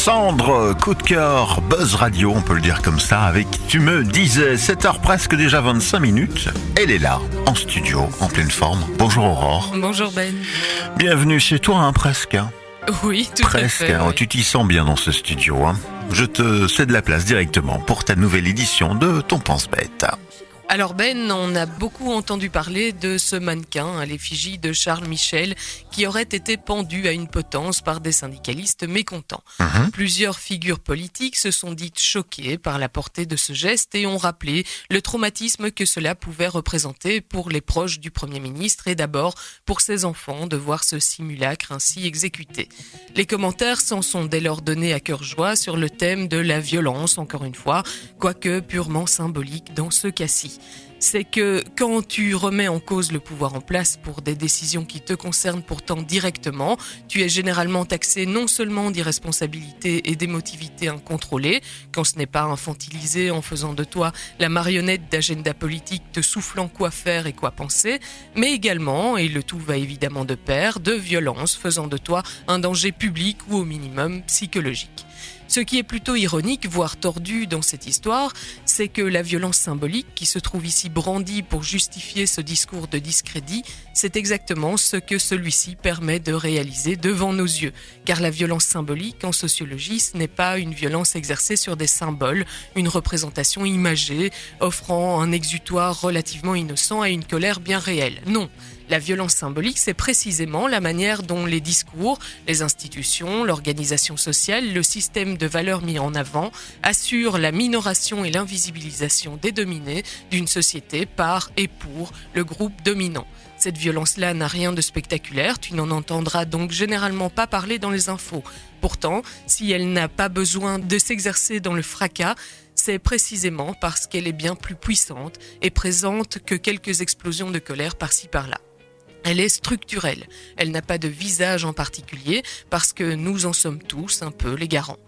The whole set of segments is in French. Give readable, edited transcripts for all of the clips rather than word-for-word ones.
Sandre, coup de cœur, Buzz Radio, on peut le dire comme ça, avec Tu me disais, 7h presque déjà 25 minutes. Elle est là, en studio, en pleine forme. Bonjour Aurore. Bonjour Ben. Bienvenue chez toi, presque. Oui, tout Presque, à fait. Oui. Tu t'y sens bien dans ce studio. Je te cède la place directement pour ta nouvelle édition de Ton Pense-Bête. Alors Ben, on a beaucoup entendu parler de ce mannequin à l'effigie de Charles Michel qui aurait été pendu à une potence par des syndicalistes mécontents. Plusieurs figures politiques se sont dites choquées par la portée de ce geste et ont rappelé le traumatisme que cela pouvait représenter pour les proches du Premier ministre et d'abord pour ses enfants de voir ce simulacre ainsi exécuté. Les commentaires s'en sont dès lors donnés à cœur joie sur le thème de la violence, encore une fois, quoique purement symbolique dans ce cas-ci. C'est que quand tu remets en cause le pouvoir en place pour des décisions qui te concernent pourtant directement, tu es généralement taxé non seulement d'irresponsabilité et d'émotivité incontrôlée, quand ce n'est pas infantilisé en faisant de toi la marionnette d'agenda politique te soufflant quoi faire et quoi penser, mais également, et le tout va évidemment de pair, de violence faisant de toi un danger public ou au minimum psychologique. Ce qui est plutôt ironique, voire tordu dans cette histoire, c'est que la violence symbolique qui se trouve ici brandie pour justifier ce discours de discrédit, c'est exactement ce que celui-ci permet de réaliser devant nos yeux. Car la violence symbolique, en sociologie, ce n'est pas une violence exercée sur des symboles, une représentation imagée, offrant un exutoire relativement innocent à une colère bien réelle. Non. La violence symbolique, c'est précisément la manière dont les discours, les institutions, l'organisation sociale, le système de valeurs mis en avant assurent la minoration et l'invisibilisation des dominés d'une société par et pour le groupe dominant. Cette violence-là n'a rien de spectaculaire, tu n'en entendras donc généralement pas parler dans les infos. Pourtant, si elle n'a pas besoin de s'exercer dans le fracas, c'est précisément parce qu'elle est bien plus puissante et présente que quelques explosions de colère par-ci par-là. Elle est structurelle, elle n'a pas de visage en particulier parce que nous en sommes tous un peu les garants.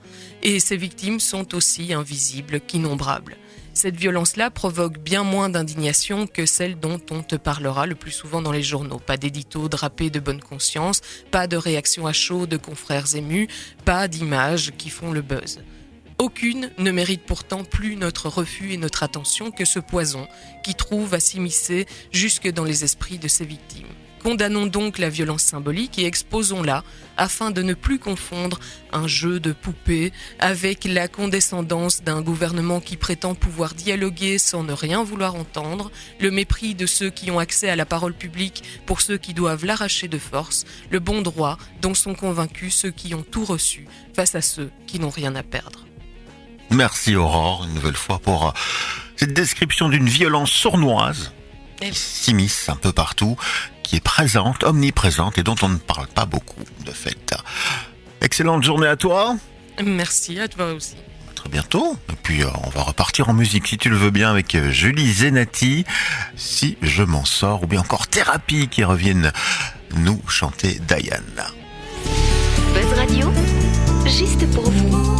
Et ces victimes sont aussi invisibles qu'innombrables. Cette violence-là provoque bien moins d'indignation que celle dont on te parlera le plus souvent dans les journaux. Pas d'édito drapé de bonne conscience, pas de réaction à chaud de confrères émus, pas d'images qui font le buzz. Aucune ne mérite pourtant plus notre refus et notre attention que ce poison qui trouve à s'immiscer jusque dans les esprits de ses victimes. Condamnons donc la violence symbolique et exposons-la afin de ne plus confondre un jeu de poupées avec la condescendance d'un gouvernement qui prétend pouvoir dialoguer sans ne rien vouloir entendre, le mépris de ceux qui ont accès à la parole publique pour ceux qui doivent l'arracher de force, le bon droit dont sont convaincus ceux qui ont tout reçu face à ceux qui n'ont rien à perdre. Merci Aurore, une nouvelle fois pour cette description d'une violence sournoise qui s'immisce un peu partout, qui est présente, omniprésente et dont on ne parle pas beaucoup de fait. Excellente journée à toi. Merci à toi aussi. À très bientôt. Et puis on va repartir en musique si tu le veux bien avec Julie Zenati, Si je m'en sors, ou bien encore Thérapie qui reviennent nous chanter Diane. Buzz Radio, juste pour vous.